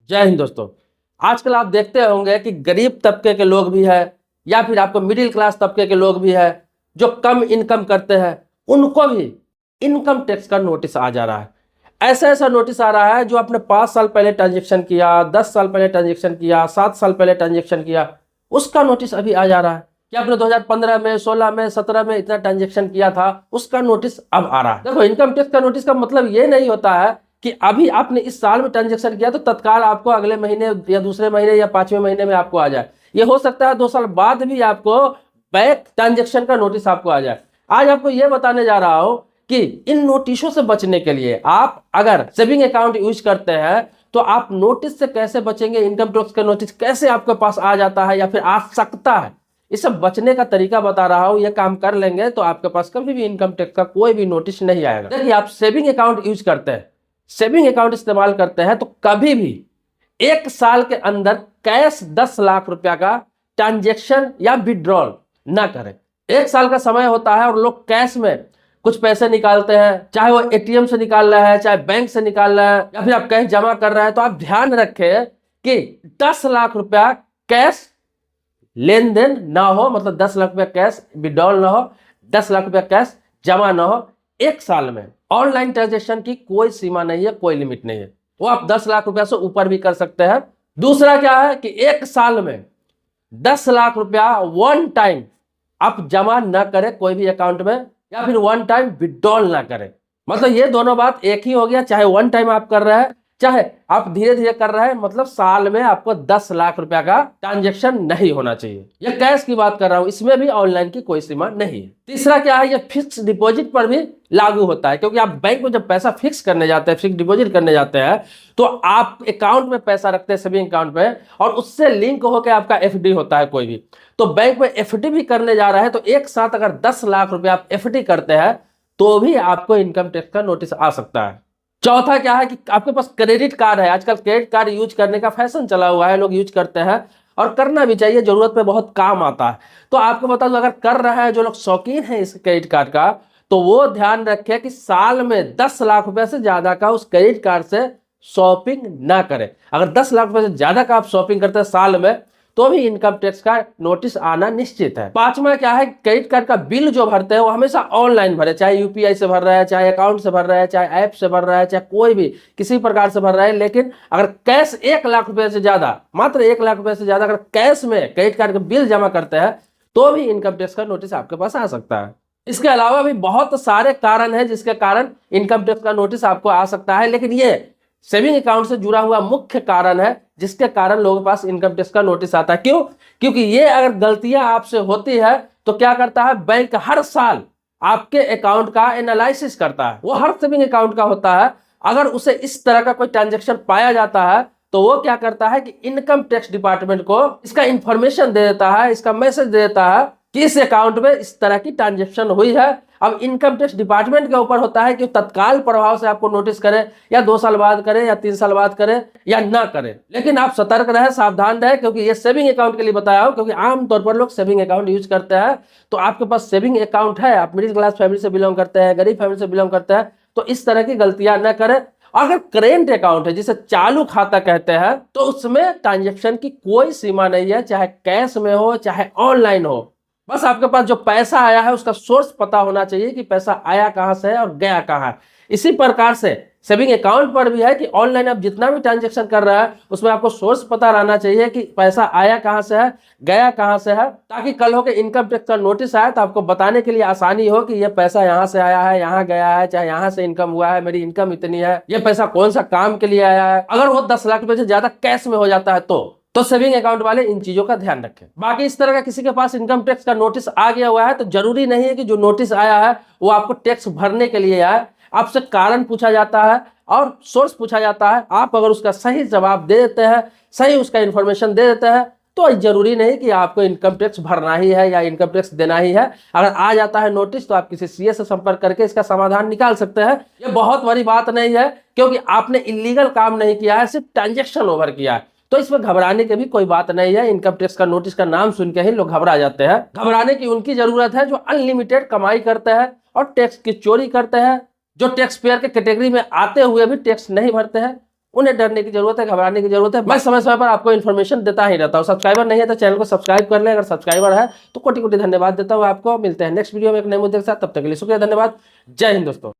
जय हिंद दोस्तों। आजकल आप देखते होंगे कि गरीब तबके के लोग भी है या फिर आपको मिडिल क्लास तबके के लोग भी है जो कम इनकम करते हैं, उनको भी इनकम टैक्स का नोटिस आ जा रहा है। ऐसा ऐसा नोटिस आ रहा है जो आपने 5 साल पहले ट्रांजेक्शन किया, 10 साल पहले ट्रांजेक्शन किया, 7 साल पहले ट्रांजेक्शन किया, उसका नोटिस अभी आ जा रहा है कि आपने 2015 में, 16 में, 17 में इतना ट्रांजेक्शन किया था, उसका नोटिस अब आ रहा है। देखो, इनकम टैक्स का नोटिस का मतलब ये नहीं होता है कि अभी आपने इस साल में ट्रांजेक्शन किया तो तत्काल आपको अगले महीने या दूसरे महीने या 5वें महीने में आपको आ जाए। ये हो सकता है 2 साल बाद भी आपको बैक ट्रांजेक्शन का नोटिस आपको आ जाए। आज आपको ये बताने जा रहा हूं कि इन नोटिसों से बचने के लिए आप अगर सेविंग अकाउंट यूज करते हैं तो आप नोटिस से कैसे बचेंगे, इनकम टैक्स का नोटिस कैसे आपके पास आ जाता है या फिर आ सकता है, इससे बचने का तरीका बता रहा हूं। ये काम कर लेंगे तो आपके पास कभी भी इनकम टैक्स का कोई भी नोटिस नहीं आएगा। देखिए, आप सेविंग अकाउंट यूज करते हैं, सेविंग अकाउंट इस्तेमाल करते हैं तो कभी भी 1 साल के अंदर कैश 10 लाख रुपया का ट्रांजेक्शन या विड्रॉल ना करें। 1 साल का समय होता है और लोग कैश में कुछ पैसे निकालते हैं, चाहे वो एटीएम से निकाल रहे हैं, चाहे बैंक से निकाल रहे हैं या फिर आप कैश जमा कर रहे हैं। तो आप ध्यान रखें कि 10 लाख रुपया कैश लेन देन ना हो, मतलब 10 लाख रुपया कैश विड्रॉल ना हो, 10 लाख रुपया कैश जमा ना हो 1 साल में। ऑनलाइन ट्रांजेक्शन की कोई सीमा नहीं है, कोई लिमिट नहीं है, वो आप 10 लाख रुपया से ऊपर भी कर सकते हैं। दूसरा क्या है कि 1 साल में 10 लाख रुपया वन टाइम आप जमा ना करें कोई भी अकाउंट में, या फिर वन टाइम विड्रॉल ना करें। मतलब ये दोनों बात एक ही हो गया, चाहे वन टाइम आप कर रहे हैं चाहे आप धीरे धीरे कर रहे हैं, मतलब साल में आपको 10 लाख रुपया का ट्रांजेक्शन नहीं होना चाहिए। ये कैश की बात कर रहा हूं, इसमें भी ऑनलाइन की कोई सीमा नहीं है। तीसरा क्या है, ये फिक्स डिपॉजिट पर भी लागू होता है, क्योंकि आप बैंक में जब पैसा फिक्स करने जाते हैं, फिक्स डिपॉजिट करने जाते हैं, तो आप अकाउंट में पैसा रखते हैं, सेविंग अकाउंट में, और उससे लिंक होकर आपका एफडी होता है कोई भी। तो बैंक में एफडी भी करने जा रहे हैं तो एक साथ अगर 10 लाख रुपया आप एफडी करते हैं तो भी आपको इनकम टैक्स का नोटिस आ सकता है। चौथा क्या है कि आपके पास क्रेडिट कार्ड है। आजकल क्रेडिट कार्ड यूज करने का फैशन चला हुआ है, लोग यूज करते हैं और करना भी चाहिए, जरूरत पे बहुत काम आता है। तो आपको बता दूं, अगर कर रहा है जो लोग शौकीन है इस क्रेडिट कार्ड का, तो वो ध्यान रखे कि साल में 10 लाख रुपए से ज्यादा का उस क्रेडिट कार्ड से शॉपिंग ना करें। अगर 10 लाख रुपए से ज्यादा का आप शॉपिंग करते हैं साल में तो भी इनकम टैक्स का नोटिस आना निश्चित है। पांचवा क्या है, क्रेडिट कार्ड का बिल जो भरते हैं वो हमेशा ऑनलाइन भरे, चाहे यूपीआई से भर रहा है, चाहे अकाउंट से भर रहा है, चाहे ऐप से भर रहा है, चाहे कोई भी किसी प्रकार से भर रहा है। लेकिन अगर कैश 1 लाख रुपए से ज्यादा, मात्र 1 लाख रुपए से ज्यादा अगर कैश में क्रेडिट कार्ड का बिल जमा करते हैं तो भी इनकम टैक्स का नोटिस आपके पास आ सकता है। इसके अलावा भी बहुत सारे कारण हैं जिसके कारण इनकम टैक्स का नोटिस आपको आ सकता है, लेकिन ये सेविंग अकाउंट से जुड़ा हुआ मुख्य कारण है जिसके कारण लोगों के पास इनकम टैक्स का नोटिस आता है। क्यों? क्योंकि ये अगर गलतियां आपसे होती है तो क्या करता है, बैंक हर साल आपके अकाउंट का एनालिसिस करता है। वो हर सेविंग अकाउंट का होता है। अगर उसे इस तरह का कोई ट्रांजेक्शन पाया जाता है तो वो क्या करता है कि इनकम टैक्स डिपार्टमेंट को इसका इंफॉर्मेशन दे देता है, इसका मैसेज दे देता है कि इस अकाउंट में इस तरह की ट्रांजेक्शन हुई है। अब इनकम टैक्स डिपार्टमेंट के ऊपर होता है कि तत्काल प्रभाव से आपको नोटिस करे, या 2 साल बाद करे, या 3 साल बाद करे, या ना करे। लेकिन आप सतर्क रहे, सावधान रहे, क्योंकि ये सेविंग अकाउंट के लिए बताया हूं, क्योंकि आमतौर पर लोग सेविंग अकाउंट यूज करते हैं। तो आपके पास सेविंग अकाउंट है, आप मिडिल क्लास फैमिली से बिलोंग करते हैं, गरीब फैमिली से बिलोंग करते हैं, तो इस तरह की गलतियां न करें। अगर करेंट अकाउंट है, जिसे चालू खाता कहते हैं, तो उसमें ट्रांजेक्शन की कोई सीमा नहीं है, चाहे कैश में हो चाहे ऑनलाइन हो। बस आपके पास जो पैसा आया है उसका सोर्स पता होना चाहिए कि पैसा आया कहां से है और गया कहां है। इसी प्रकार से सेविंग अकाउंट पर भी है कि ऑनलाइन आप जितना भी ट्रांजेक्शन कर रहा है उसमें आपको सोर्स पता रहना चाहिए कि पैसा आया कहां से है, गया कहां से है, ताकि कल हो के इनकम टैक्स का नोटिस आए तो आपको बताने के लिए आसानी हो कि यह पैसा यहां से आया है, यहां गया है, चाहे यहां से इनकम हुआ है, मेरी इनकम इतनी है, यह पैसा कौन सा काम के लिए आया है। अगर वो 10 लाख रुपए से ज्यादा कैश में हो जाता है तो सेविंग अकाउंट वाले इन चीजों का ध्यान रखें। बाकी इस तरह का किसी के पास इनकम टैक्स का नोटिस आ गया हुआ है तो जरूरी नहीं है कि जो नोटिस आया है वो आपको टैक्स भरने के लिए आए। आपसे कारण पूछा जाता है और सोर्स पूछा जाता है। आप अगर उसका सही जवाब दे देते हैं, सही उसका इंफॉर्मेशन दे देते हैं, तो जरूरी नहीं कि आपको इनकम टैक्स भरना ही है या इनकम टैक्स देना ही है। अगर आ जाता है नोटिस तो आप किसी सीए से संपर्क करके इसका समाधान निकाल सकते हैं। ये बहुत बड़ी बात नहीं है, क्योंकि आपने इलीगल काम नहीं किया है, सिर्फ ट्रांजेक्शन ओवर किया है, तो इसमें घबराने की भी कोई बात नहीं है। इनकम टैक्स का नोटिस का नाम सुन के ही लोग घबरा जाते हैं। घबराने की उनकी जरूरत है जो अनलिमिटेड कमाई करते हैं और टैक्स की चोरी करते हैं, जो टैक्स पेयर के कैटेगरी में आते हुए भी टैक्स नहीं भरते हैं, उन्हें डरने की जरूरत है, घबराने की जरूरत है। मैं समय समय पर आपको इन्फॉर्मेशन देता ही रहता हूँ। सब्सक्राइबर नहीं है तो चैनल को सब्सक्राइब कर ले, अगर सब्सक्राइबर है तो कोटि कोटि धन्यवाद देता हूँ आपको। मिलते हैं नेक्स्ट वीडियो में एक नए मुद्दे के साथ, तब तक के लिए शुक्रिया, धन्यवाद, जय हिंद दोस्तों।